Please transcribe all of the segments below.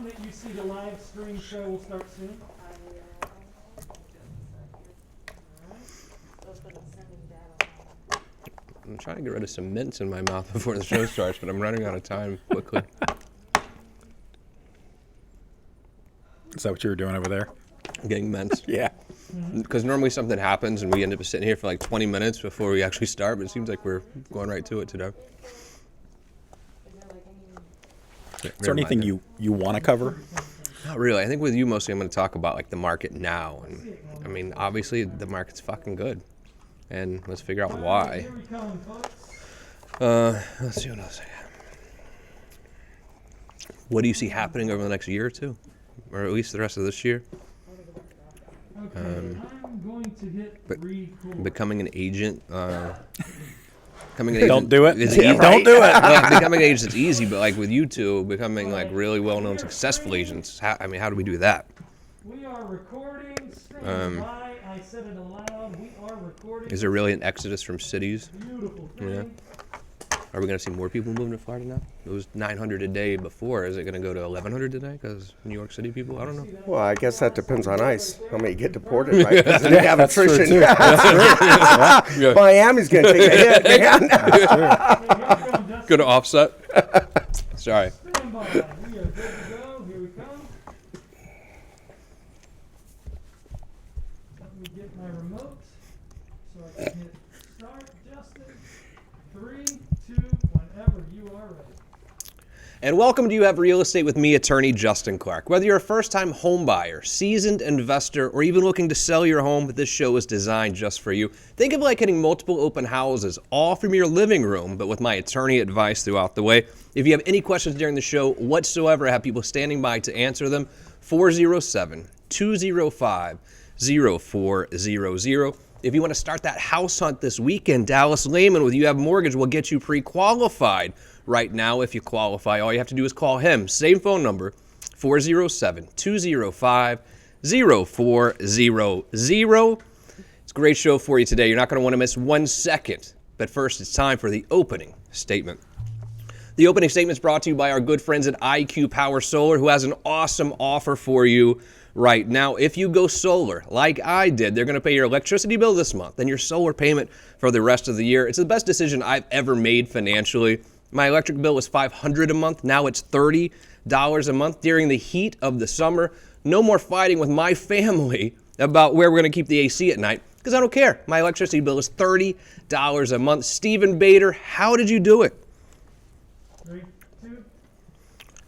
that you see the live stream show will start soon? I'm trying to get rid of some mints in my mouth before the show starts, but I'm running out of time quickly. Is that what you were doing over there? Getting mints. Yeah. Because normally something happens and we end up sitting here for like 20 minutes before we actually start, but it seems like we're going right to it today. Is there anything you want to cover? Not really. I think with you mostly I'm going to talk about like the market now. And I mean, obviously the market's fucking good. And let's figure out why. Let's see what else I got. What do you see happening over the next year or two? Or at least the rest of this year? I'm going to hit record. Becoming an agent. Don't do it. Is Yeah, easy. don't do it. Well, becoming an agent is easy, but like with you two, becoming like really well-known, successful agents, how do we do that? We are recording. Stand by. I said it aloud. We are recording. Is there really an exodus from cities? Beautiful thing. Yeah. Are we going to see more people moving to Florida now? It was 900 a day before. Is it going to go to 1,100 today because New York City people? I don't know. Well, I guess that depends on ICE. How many get deported, right? Because then you have attrition. Yeah. Miami's going to take a hit, man. Going to offset? Sorry. Stand by. We are good to go. Here we come. Let me get my remote so I can hit start. Justin, 3, 2, whenever you are ready. And welcome to You Have Real Estate with me, attorney Justin Clark. Whether you're a first-time home buyer, seasoned investor, or even looking to sell your home, this show is designed just for you. Think of it like hitting multiple open houses, all from your living room, but with my attorney advice throughout the way. If you have any questions during the show whatsoever, I have people standing by to answer them. 407-205-0400. If you want to start that house hunt this weekend, Dallas Lehman with You Have Mortgage will get you pre-qualified. Right now, if you qualify, all you have to do is call him. Same phone number, 407-205-0400. It's a great show for you today. You're not going to want to miss 1 second. But first, it's time for the opening statement. The opening statement is brought to you by our good friends at IQ Power Solar, who has an awesome offer for you right now. If you go solar, like I did, they're going to pay your electricity bill this month and your solar payment for the rest of the year. It's the best decision I've ever made financially. My electric bill was $500 a month. Now it's $30 a month during the heat of the summer. No more fighting with my family about where we're going to keep the AC at night because I don't care. My electricity bill is $30 a month. Stephen Bader, how did you do it? 3, 2.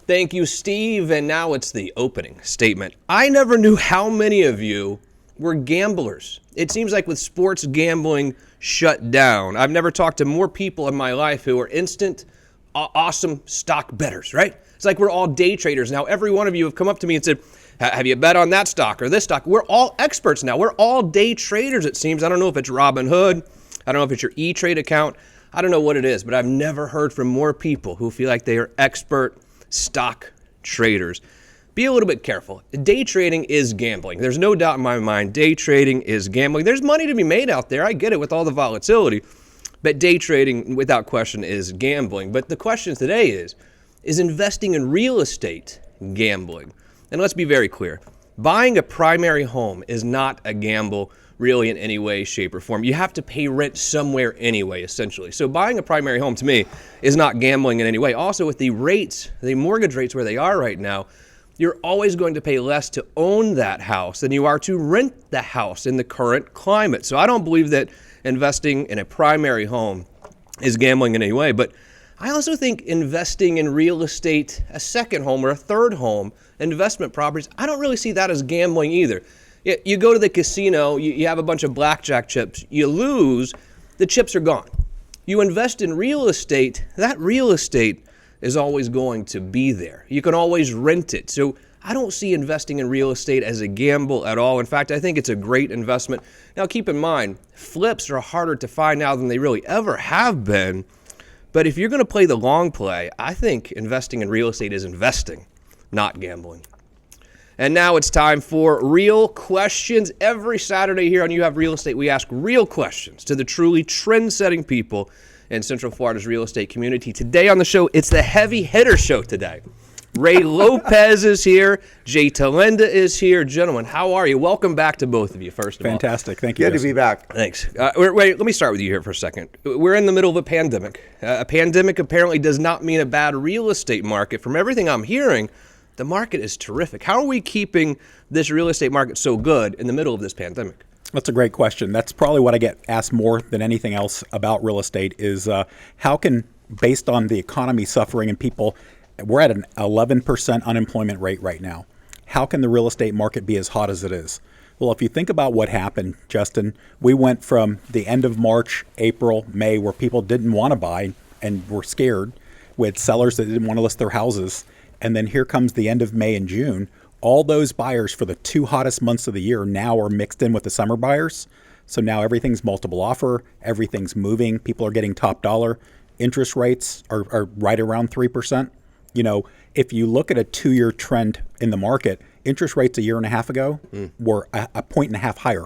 Thank you, Steve. And now it's the opening statement. I never knew how many of you were gamblers. It seems like with sports gambling shut down, I've never talked to more people in my life who are instant, awesome stock bettors, right? It's like we're all day traders now. Every one of you have come up to me and said, have you bet on that stock or this stock? We're all experts now. We're all day traders, it seems. I don't know if it's Robinhood. I don't know if it's your E-Trade account. I don't know what it is, but I've never heard from more people who feel like they are expert stock traders. Be a little bit careful. Day trading is gambling. There's no doubt in my mind, day trading is gambling. There's money to be made out there. I get it with all the volatility. But day trading, without question, is gambling. But the question today is investing in real estate gambling? And let's be very clear. Buying a primary home is not a gamble really in any way, shape, or form. You have to pay rent somewhere anyway, essentially. So buying a primary home, to me, is not gambling in any way. Also, with the rates, the mortgage rates where they are right now, you're always going to pay less to own that house than you are to rent the house in the current climate. So I don't believe that investing in a primary home is gambling in any way. But I also think investing in real estate, a second home or a third home, investment properties, I don't really see that as gambling either. You go to the casino, you have a bunch of blackjack chips, you lose, the chips are gone. You invest in real estate, that real estate is always going to be there. You can always rent it. So I don't see investing in real estate as a gamble at all. In fact, I think it's a great investment. Now, keep in mind, flips are harder to find now than they really ever have been. But if you're going to play the long play, I think investing in real estate is investing, not gambling. And now it's time for real questions. Every Saturday here on You Have Real Estate, we ask real questions to the truly trend-setting people in Central Florida's real estate community. Today on the show, it's the heavy hitter show today. Ray Lopez is here. Jay Telenda is here. Gentlemen, how are you? Welcome back to both of you, first of all. Fantastic. Thank you. Good to be back. Thanks. Wait, let me start with you here for a second. We're in the middle of a pandemic. A pandemic apparently does not mean a bad real estate market. From everything I'm hearing, the market is terrific. How are we keeping this real estate market so good in the middle of this pandemic? That's a great question. That's probably what I get asked more than anything else about real estate is how can, based on the economy suffering and people, we're at an 11% unemployment rate right now. How can the real estate market be as hot as it is? Well, if you think about what happened, Justin, we went from the end of March, April, May, where people didn't want to buy and were scared, with sellers that didn't want to list their houses. And then here comes the end of May and June. All those buyers for the two hottest months of the year now are mixed in with the summer buyers. So now everything's multiple offer, everything's moving, people are getting top dollar. Interest rates are right around 3%. You know, if you look at a 2-year trend in the market, interest rates a year and a half ago were a point and a half higher.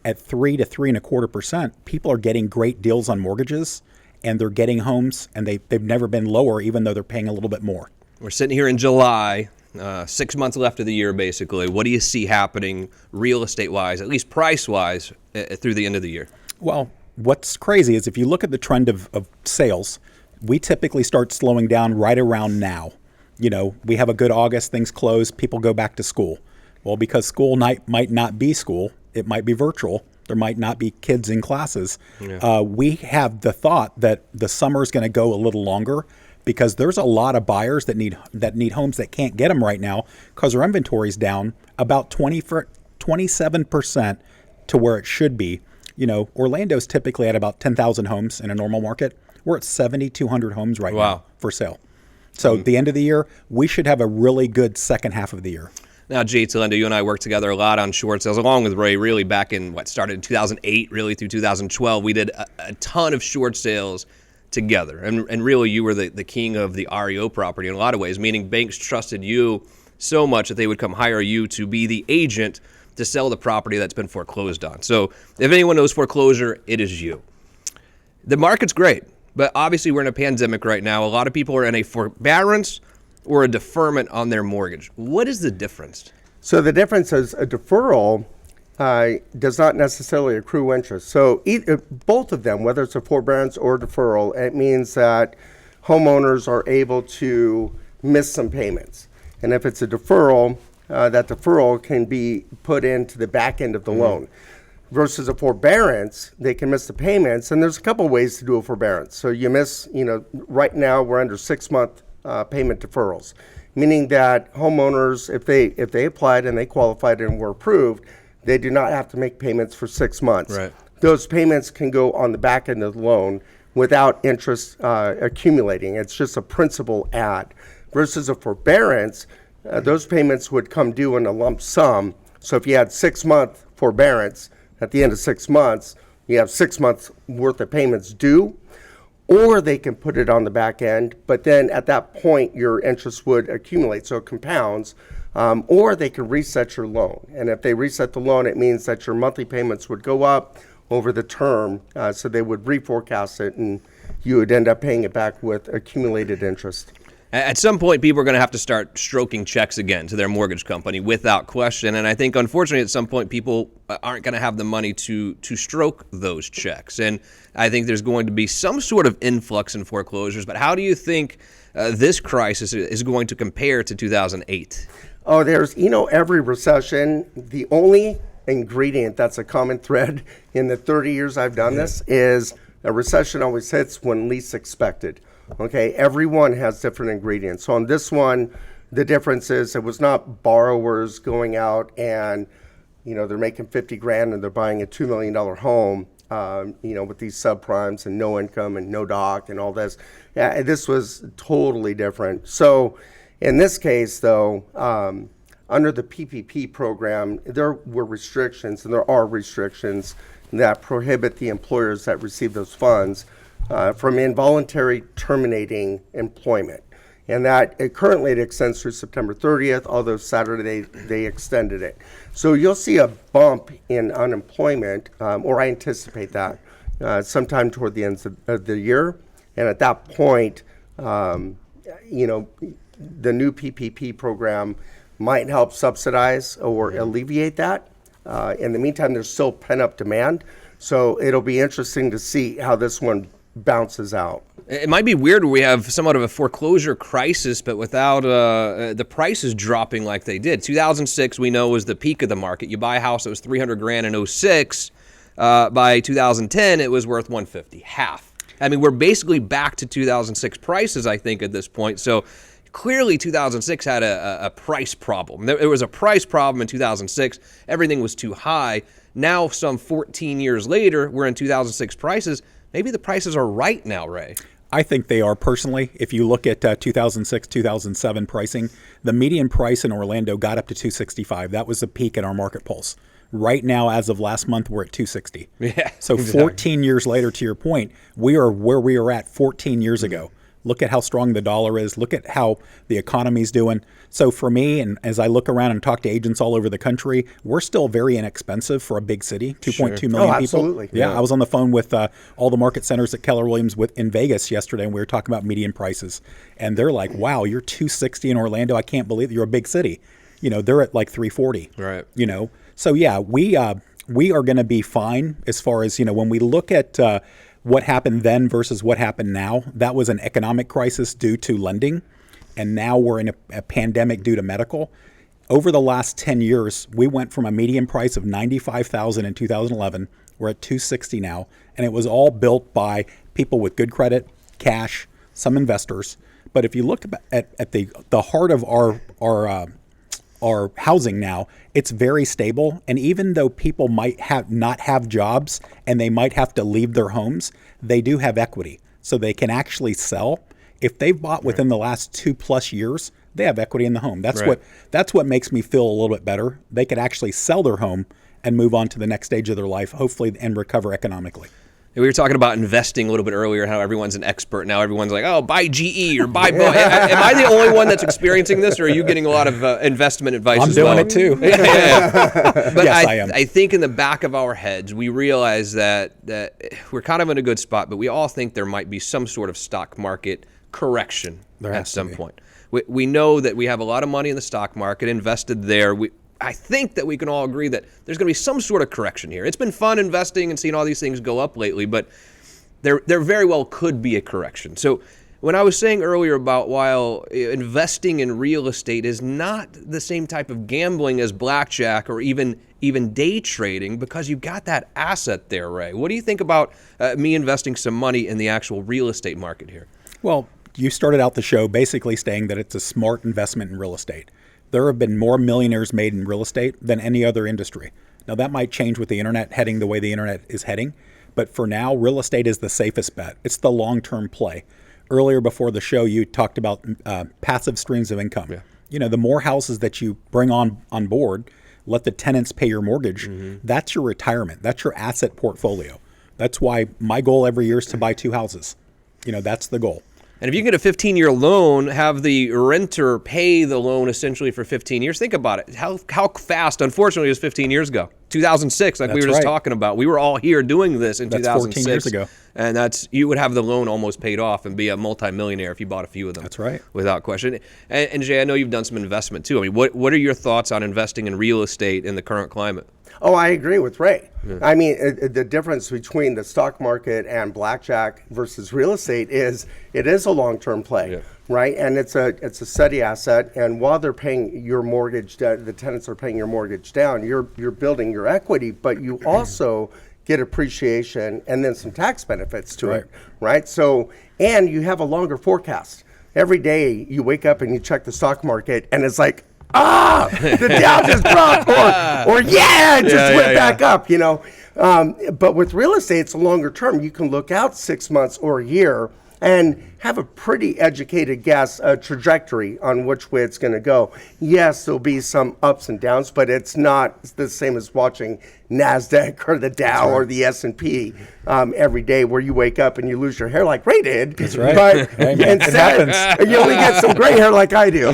At 3 to 3.25%, people are getting great deals on mortgages, and they're getting homes, and they've never been lower, even though they're paying a little bit more. We're sitting here in July, 6 months left of the year, basically. What do you see happening real estate-wise, at least price-wise, through the end of the year? Well, what's crazy is if you look at the trend of sales, we typically start slowing down right around now. You know, we have a good August, things close, people go back to school. Well, because school night might not be school, it might be virtual, there might not be kids in classes. Yeah. We have the thought that the summer is going to go a little longer because there's a lot of buyers that need homes that can't get them right now because our inventory is down about 27% to where it should be. You know, Orlando's typically at about 10,000 homes in a normal market. We're at 7,200 homes right now for sale. So the end of the year, we should have a really good second half of the year. Now, Jay Telenda, you and I worked together a lot on short sales, along with Ray, really back in what started in 2008, really through 2012. We did a ton of short sales together. And really, you were the king of the REO property in a lot of ways, meaning banks trusted you so much that they would come hire you to be the agent to sell the property that's been foreclosed on. So if anyone knows foreclosure, it is you. The market's great. But obviously, we're in a pandemic right now. A lot of people are in a forbearance or a deferment on their mortgage. What is the difference? So the difference is a deferral does not necessarily accrue interest. So both of them, whether it's a forbearance or a deferral, it means that homeowners are able to miss some payments. And if it's a deferral, that deferral can be put into the back end of the loan. Versus a forbearance, they can miss the payments, and there's a couple ways to do a forbearance. So you miss, right now we're under 6-month payment deferrals, meaning that homeowners, if they applied and they qualified and were approved, they do not have to make payments for 6 months. Right. Those payments can go on the back end of the loan without interest accumulating. It's just a principal add. Versus a forbearance, those payments would come due in a lump sum. So if you had 6-month forbearance, at the end of 6 months, you have 6 months worth of payments due, or they can put it on the back end, but then at that point, your interest would accumulate, so it compounds, or they can reset your loan. And if they reset the loan, it means that your monthly payments would go up over the term, so they would reforecast it, and you would end up paying it back with accumulated interest. At some point, people are going to have to start stroking checks again to their mortgage company without question. And I think, unfortunately, at some point, people aren't going to have the money to stroke those checks. And I think there's going to be some sort of influx in foreclosures. But how do you think this crisis is going to compare to 2008? Oh, there's, every recession, the only ingredient that's a common thread in the 30 years I've done this is a recession always hits when least expected. Okay, everyone has different ingredients. So on this one, the difference is it was not borrowers going out and, they're making $50,000 and they're buying a $2 million home, with these subprimes and no income and no doc and all this. Yeah, this was totally different. So in this case, though, under the PPP program, there were restrictions, and there are restrictions that prohibit the employers that receive those funds from involuntary terminating employment. And that currently it extends through September 30th, although Saturday they extended it. So you'll see a bump in unemployment, or I anticipate that, sometime toward the end of the year. And at that point, the new PPP program might help subsidize or alleviate that. In the meantime, there's still pent-up demand. So it'll be interesting to see how this one bounces out. It might be weird where we have somewhat of a foreclosure crisis, but without the prices dropping like they did. 2006, we know, was the peak of the market. You buy a house that was $300,000 in 06. By 2010, it was worth $150,000, half. I mean, we're basically back to 2006 prices, I think, at this point. So clearly 2006 had a price problem. There was a price problem in 2006. Everything was too high. Now, some 14 years later, we're in 2006 prices. Maybe the prices are right now, Ray. I think they are personally. If you look at 2006, 2007 pricing, the median price in Orlando got up to $265. That was the peak in our market pulse. Right now, as of last month, we're at $260. Yeah. So 14 years later, to your point, we are where we were at 14 years ago. Look at how strong the dollar is. Look at how the economy's doing. So for me, and as I look around and talk to agents all over the country, we're still very inexpensive for a big city, 2.2 million people. Absolutely. Yeah, I was on the phone with all the market centers at Keller Williams in Vegas yesterday, and we were talking about median prices. And they're like, wow, you're $260 in Orlando. I can't believe you're a big city. You know, they're at like $340. Right. You know, so yeah, we are going to be fine as far as, you know, when we look at what happened then versus what happened now. That was an economic crisis due to lending, and now we're in a pandemic due to medical. Over the last 10 years, we went from a median price of $95,000 in 2011. We're at $260 now, and it was all built by people with good credit, cash, some investors. But if you look at the heart of our housing now, it's very stable. And even though people might not have jobs and they might have to leave their homes, they do have equity. So they can actually sell. If they've bought within the last 2+ years, they have equity in the home. That's what makes me feel a little bit better. They could actually sell their home and move on to the next stage of their life, hopefully, and recover economically. We were talking about investing a little bit earlier, how everyone's an expert now. Everyone's like, oh, buy GE or buy Boeing. Am I the only one that's experiencing this, or are you getting a lot of investment advice I'm as well? doing it too. But yes, I am. I think in the back of our heads, we realize that we're kind of in a good spot, but we all think there might be some sort of stock market correction at some point. We know that we have a lot of money in the stock market invested there. I think that we can all agree that there's going to be some sort of correction here. It's been fun investing and seeing all these things go up lately, but there very well could be a correction. So when I was saying earlier about while investing in real estate is not the same type of gambling as blackjack or even day trading, because you've got that asset there, Ray. What do you think about me investing some money in the actual real estate market here? Well, you started out the show basically saying that it's a smart investment in real estate. There have been more millionaires made in real estate than any other industry. Now, that might change with the internet heading the way the internet is heading, but for now, real estate is the safest bet. It's the long-term play. Earlier before the show, you talked about passive streams of income. Yeah. You know, the more houses that you bring on board, let the tenants pay your mortgage, that's your retirement. That's your asset portfolio. That's why my goal every year is to buy 2 houses. You know, that's the goal. And if you get a 15-year loan, have the renter pay the loan essentially for 15 years, think about it. How fast, unfortunately, it was 15 years ago. 2006, like we were just talking about. We were all here doing this in 2006. 14 years ago. And you would have the loan almost paid off and be a multimillionaire if you bought a few of them. That's right. Without question. And Jay, I know you've done some investment too. I mean, what are your thoughts on investing in real estate in the current climate? Oh, I agree with Ray. Yeah. I mean, the difference between the stock market and blackjack versus real estate is it is a long-term play, right? And it's a steady asset. And while they're paying your mortgage, the tenants are paying your mortgage down, you're building your equity, but you also get appreciation and then some tax benefits to it, right? So, and you have a longer forecast. Every day you wake up and you check the stock market and it's like, the Dow just dropped, or it just went back up, you know. But with real estate, it's a longer term. You can look out 6 months or a year and have a pretty educated guess, a trajectory on which way it's going to go. Yes, there'll be some ups and downs, but it's not the same as watching NASDAQ or the Dow or the S&P every day, where you wake up and you lose your hair like Ray did. That's right. But instead, you only get some gray hair like I do.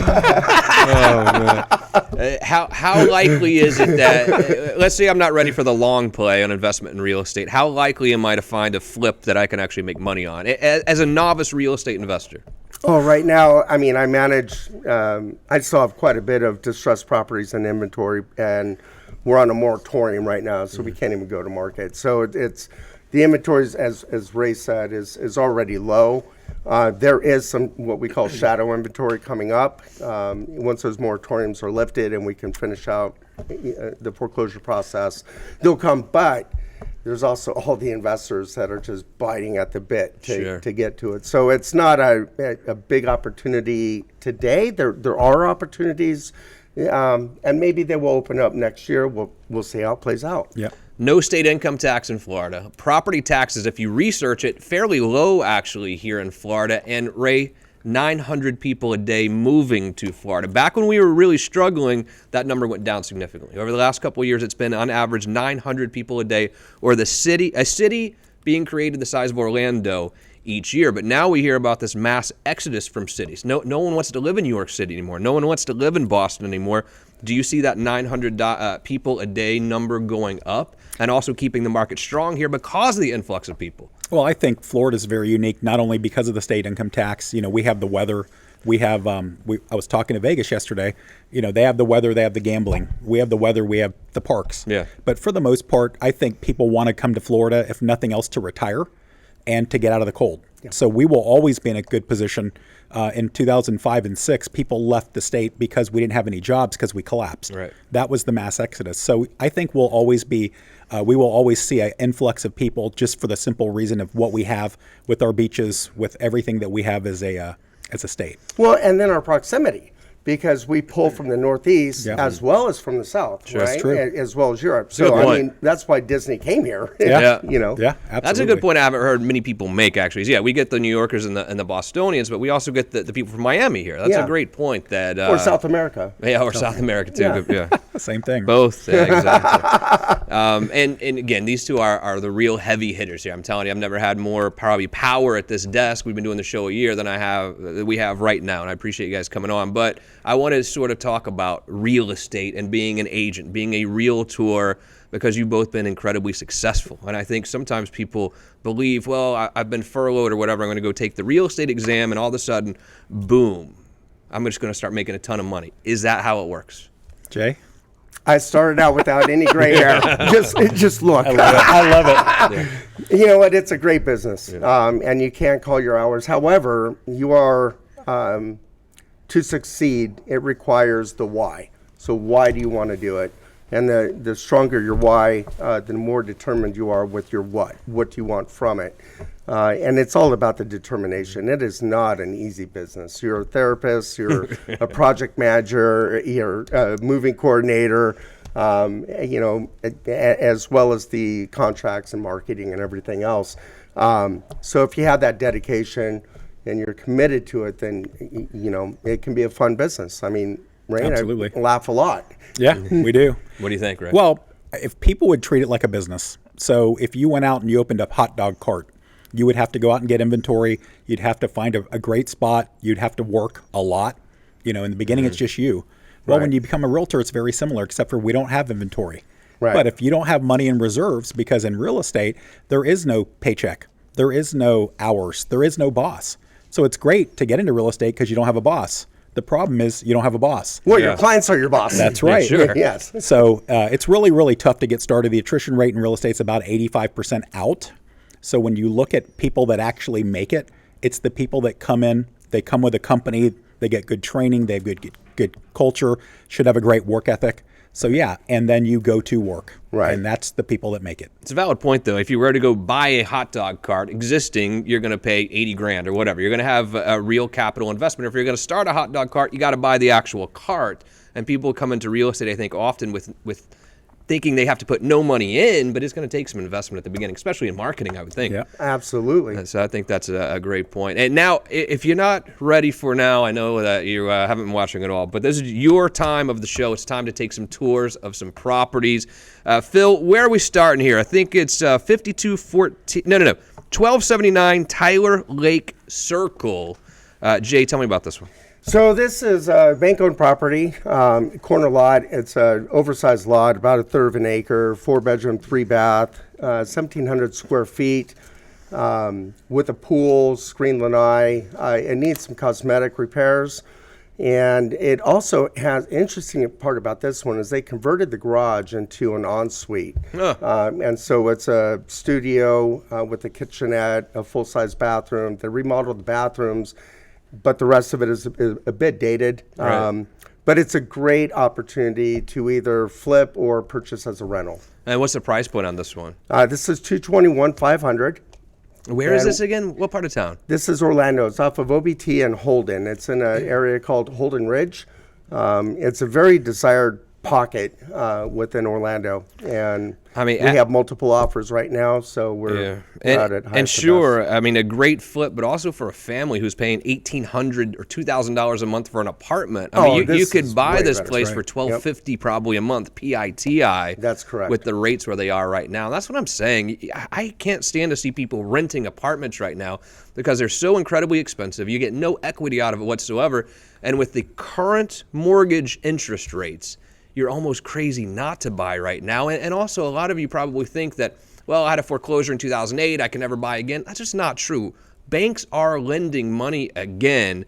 How likely is it that, let's say I'm not ready for the long play on investment in real estate, how likely am I to find a flip that I can actually make money on as a novice real estate investor? Oh, right now, I mean, I manage, I still have quite a bit of distressed properties in inventory, and we're on a moratorium right now, so we can't even go to market. So it's, the inventory, as Ray said, is already low. There is some, what we call shadow inventory coming up. Once those moratoriums are lifted and we can finish out the foreclosure process, they'll come, but there's also all the investors that are just biting at the bit to get to it. So it's not a big opportunity today. There are opportunities, and maybe they will open up next year. We'll see how it plays out. Yeah. No state income tax in Florida. Property taxes, if you research it, fairly low actually here in Florida. And Ray, 900 people a day moving to Florida. Back when we were really struggling, that number went down significantly. Over the last couple of years, it's been on average 900 people a day, or a city being created the size of Orlando each year. But now we hear about this mass exodus from cities. No one wants to live in New York City anymore. No one wants to live in Boston anymore. Do you see that 900 people a day number going up and also keeping the market strong here because of the influx of people? Well, I think Florida is very unique, not only because of the state income tax. You know, we have the weather. We have, I was talking to Vegas yesterday. You know, they have the weather, they have the gambling. We have the weather, we have the parks. Yeah. But for the most part, I think people want to come to Florida, if nothing else, to retire and to get out of the cold. Yeah. So we will always be in a good position. In 2005 and 6, people left the state because we didn't have any jobs because we collapsed. Right. That was the mass exodus. So I think we'll always be, we will always see an influx of people just for the simple reason of what we have with our beaches, with everything that we have as a state. Well, and then our proximity, because we pull from the Northeast as well as from the South, Sure. right? That's true. As well as Europe. Good So, I point. mean, that's why Disney came here. Yeah. You know? Yeah, absolutely. That's a good point I haven't heard many people make, actually. Is, yeah, we get the New Yorkers and the Bostonians, but we also get the people from Miami here. That's Yeah. a great point. That Or South America. Yeah, or South America, too. Yeah. Yeah. Same thing. Both, yeah, exactly. And again, these two are the real heavy hitters here. I'm telling you, I've never had more probably power at this desk. We've been doing the show a year than we have right now, and I appreciate you guys coming on. But I want to sort of talk about real estate and being an agent, being a realtor, because you've both been incredibly successful. And I think sometimes people believe, well, I've been furloughed or whatever, I'm going to go take the real estate exam, and all of a sudden, boom, I'm just going to start making a ton of money. Is that how it works? Jay? I started out without any gray hair. Just look. I love it. You know what? It's a great business, and you can't call your hours. However, you are to succeed. It requires the why. So why do you want to do it? And the stronger your why, the more determined you are with your what. What do you want from it? And it's all about the determination. It is not an easy business. You're a therapist, you're a project manager, you're a moving coordinator, you know, as well as the contracts and marketing and everything else. So if you have that dedication and you're committed to it, then, you know, it can be a fun business. I mean, Ray and Absolutely. I laugh a lot. Yeah, we do. What do you think, Ray? Well, if people would treat it like a business, so if you went out and you opened a hot dog cart, you would have to go out and get inventory. You'd have to find a great spot. You'd have to work a lot. You know, in the beginning, it's just you. Well, when you become a realtor, it's very similar, except for we don't have inventory. Right. But if you don't have money in reserves, because in real estate, there is no paycheck. There is no hours. There is no boss. So it's great to get into real estate because you don't have a boss. The problem is you don't have a boss. Well, your clients are your boss. That's right. Sure. Yes. So it's really, really tough to get started. The attrition rate in real estate is about 85% out. So when you look at people that actually make it, it's the people that come in, they come with a company, they get good training, they have good culture, should have a great work ethic. So yeah, and then you go to work. Right. And that's the people that make it. It's a valid point, though. If you were to go buy a hot dog cart existing, you're going to pay $80,000 or whatever. You're going to have a real capital investment. If you're going to start a hot dog cart, you got to buy the actual cart. And people come into real estate, I think, often with thinking they have to put no money in, but it's going to take some investment at the beginning, especially in marketing, I would think. Yeah. Absolutely. So I think that's a great point. And now, if you're not ready for now, I know that you haven't been watching at all, but this is your time of the show. It's time to take some tours of some properties. Phil, where are we starting here? I think it's 1279 Tyler Lake Circle. Jay, tell me about this one. So this is a bank-owned property, corner lot. It's an oversized lot, about a third of an acre, 4-bedroom, 3-bath, 1,700 square feet. with a pool, screen lanai. It needs some cosmetic repairs. And it also has, interesting part about this one is they converted the garage into an ensuite. And so it's a studio with a kitchenette, a full-size bathroom. They remodeled the bathrooms, but the rest of it is a bit dated. Right. But it's a great opportunity to either flip or purchase as a rental. And what's the price point on this one? This is $221,500. Where is this again? What part of town? This is Orlando. It's off of OBT and Holden. It's in an area called Holden Ridge. It's a very desired pocket within Orlando, and I mean, we have multiple offers right now, so we're at it. And sure, I mean, a great flip, but also for a family who's paying $1,800 or $2,000 a month for an apartment. I mean, you could buy this place for $1,250 probably a month, PITI. That's correct. With the rates where they are right now. That's what I'm saying. I can't stand to see people renting apartments right now because they're so incredibly expensive. You get no equity out of it whatsoever. And with the current mortgage interest rates, you're almost crazy not to buy right now. And also, a lot of you probably think that, well, I had a foreclosure in 2008, I can never buy again. That's just not true. Banks are lending money again.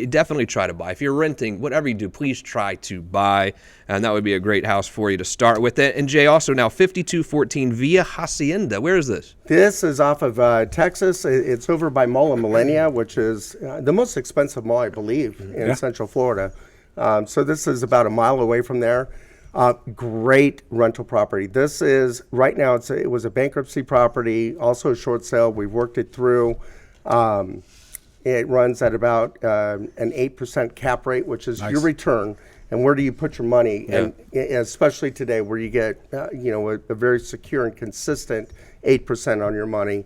Definitely try to buy. If you're renting, whatever you do, please try to buy. And that would be a great house for you to start with. And Jay, also now 5214 Via Hacienda. Where is this? This is off of Texas. It's over by Mall of Millennia, which is the most expensive mall, I believe, in Central Florida. So this is about a mile away from there. Great rental property. This is, right now, it was a bankruptcy property, also a short sale. We've worked it through. It runs at about an 8% cap rate, which is your return. And where do you put your money? Yeah. And especially today, where you get a very secure and consistent 8% on your money.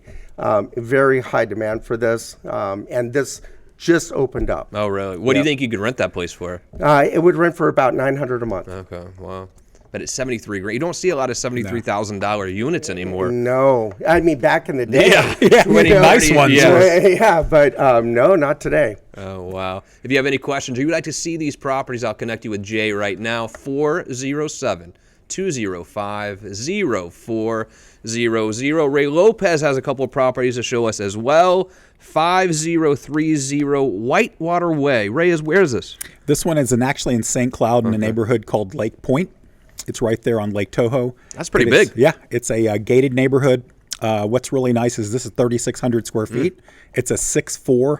Very high demand for this, and this just opened up. Oh, really? What do you think you could rent that place for? It would rent for about $900 a month. Okay, wow. But it's $73 grand. You don't see a lot of $73,000 units anymore. No, I mean back in the day. Yeah, many nice ones. Yeah, but no, not today. Oh, wow. If you have any questions or you'd like to see these properties, I'll connect you with Jay right now, 407-205-0400. Ray Lopez has a couple of properties to show us as well. 5030 Whitewater Way. Ray, where is this? This one is actually in St. Cloud in a neighborhood called Lake Point. It's right there on Lake Toho. That's pretty big. Yeah, it's a gated neighborhood. What's really nice is this is 3,600 square feet. It's a 6.4.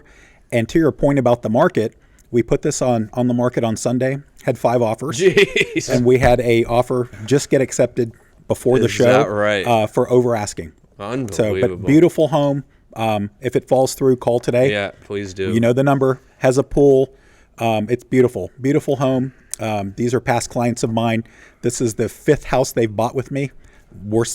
And to your point about the market, we put this on the market on Sunday, had 5 offers. Jeez. And we had a offer just get accepted before the show that right? For over asking. Unbelievable. But beautiful home. If it falls through, call today. Yeah, please do. You know the number, has a pool. It's beautiful. Beautiful home. These are past clients of mine. This is the 5th house they've bought with me. We're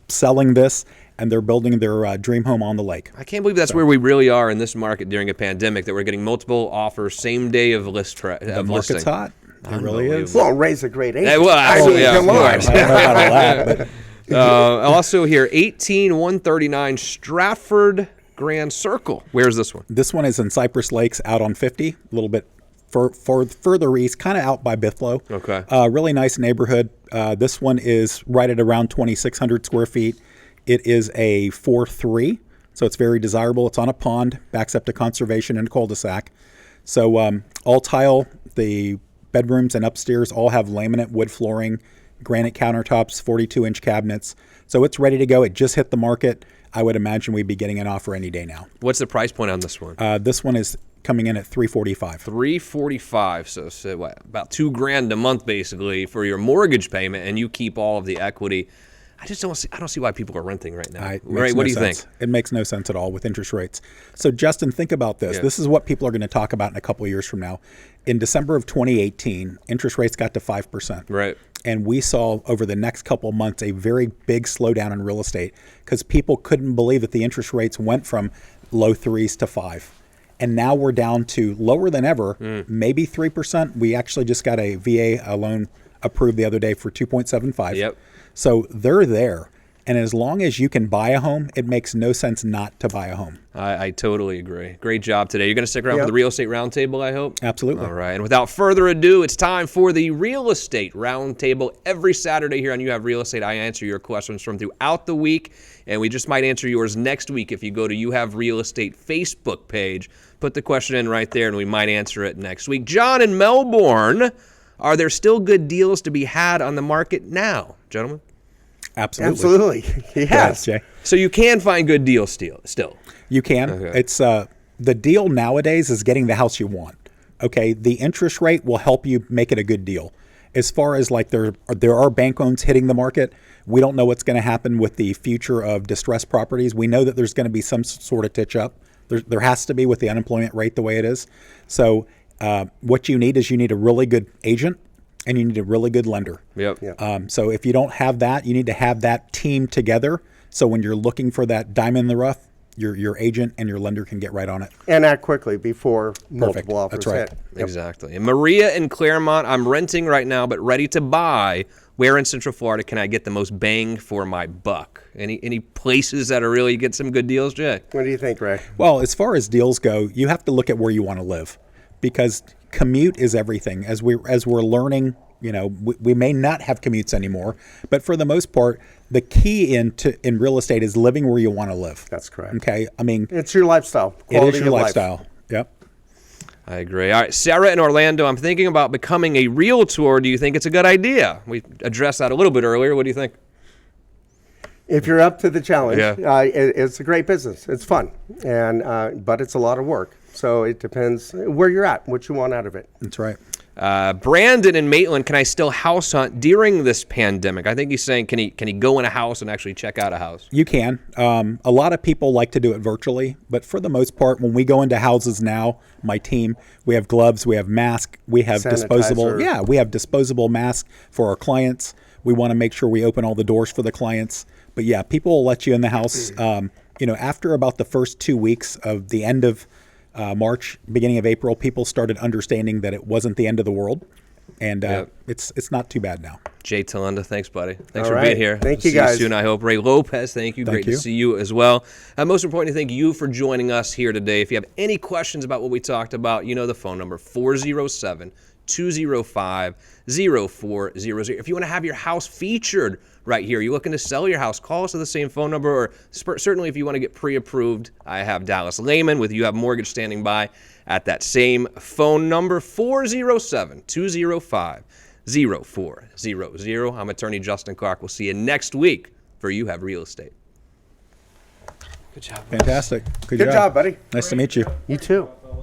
selling this, and they're building their dream home on the lake. I can't believe that's where we really are in this market during a pandemic, that we're getting multiple offers same day of listing. The market's hot. It really is. Well, Ray's a great agent. Well, absolutely, come on. I don't know how to laugh, but also here, 18139 Stratford Grand Circle. Where's this one? this one is in Cypress Lakes out on 50, a little bit further east, kind of out by Bithlo. Okay. Really nice neighborhood. This one is right at around 2,600 square feet. It is a 4.3, so it's very desirable. It's on a pond, backs up to conservation and cul-de-sac. So all tile, the bedrooms and upstairs all have laminate wood flooring, granite countertops, 42-inch cabinets. So it's ready to go. It just hit the market. I would imagine we'd be getting an offer any day now. What's the price point on this one? This one is coming in at $345. $345. So what, about $2,000 a month basically for your mortgage payment, and you keep all of the equity. I don't see why people are renting right now. Right? What do you think? It makes no sense at all with interest rates. So Justin, think about this. Yeah. This is what people are going to talk about in a couple of years from now. In December of 2018, interest rates got to 5%. Right. And we saw over the next couple of months a very big slowdown in real estate because people couldn't believe that the interest rates went from low 3s to 5. And now we're down to lower than ever, maybe 3%. We actually just got a VA loan approved the other day for 2.75. Yep. So they're there. And as long as you can buy a home, it makes no sense not to buy a home. I totally agree. Great job today. You're going to stick around for Yep. the Real Estate Roundtable, I hope? Absolutely. All right. And without further ado, it's time for the Real Estate Roundtable. Every Saturday here on You Have Real Estate, I answer your questions from throughout the week, and we just might answer yours next week if you go to You Have Real Estate Facebook page. Put the question in right there, and we might answer it next week. John in Melbourne, are there still good deals to be had on the market now, gentlemen? Absolutely. Absolutely. Go ahead, Yes. Jay. So you can find good deals still. You can. Okay. It's the deal nowadays is getting the house you want. Okay, the interest rate will help you make it a good deal. As far as like there are bank loans hitting the market, we don't know what's going to happen with the future of distressed properties. We know that there's going to be some sort of titch up. There has to be with the unemployment rate the way it is. So what you need is you need a really good agent and you need a really good lender. Yep. Yeah. So if you don't have that, you need to have that team together. So when you're looking for that diamond in the rough, your agent and your lender can get right on it. And act quickly before multiple offers That's right. hit. Yep. Exactly. And Maria in Claremont, I'm renting right now, but ready to buy. Where in Central Florida can I get the most bang for my buck? Any places that are really get some good deals, Jay? What do you think, Ray? Well, as far as deals go, you have to look at where you want to live, because commute is everything. As we're learning, we may not have commutes anymore, but for the most part, the key in real estate is living where you want to live. That's correct. Okay, I mean, It's your lifestyle. it Quality is your of life. lifestyle. Yep. I agree. All right, Sarah in Orlando, I'm thinking about becoming a realtor. Do you think it's a good idea? We addressed that a little bit earlier. What do you think? If you're up to the challenge, Yeah. it's a great business. It's fun, and but it's a lot of work. So it depends where you're at, what you want out of it. That's right. Brandon in Maitland, can I still house hunt during this pandemic? I think he's saying, can he go in a house and actually check out a house? You can. A lot of people like to do it virtually, but for the most part, when we go into houses now, my team, we have gloves, we have masks, we have disposable. Sanitizer. Yeah, we have disposable masks for our clients. We want to make sure we open all the doors for the clients. But yeah, people will let you in the house. After about the first 2 weeks of the end of March, beginning of April, people started understanding that it wasn't the end of the world, and Yep. it's not too bad now. Jay Telenda, thanks, buddy. Thanks All for being right. here. Thank See you, guys. soon, I hope. Ray Lopez, thank you. Great to you. see you as well. Most importantly, thank you for joining us here today. If you have any questions about what we talked about, you know the phone number, 407-205-0400. If you want to have your house featured right here, you're looking to sell your house, call us at the same phone number, or certainly if you want to get pre-approved, I have Dallas Lehman with You Have Mortgage standing by at that same phone number, 407-205-0400. I'm attorney Justin Clark. We'll see you next week for You Have Real Estate. Good job. Fantastic. Good job, buddy. Nice to meet you. You too. Fellas.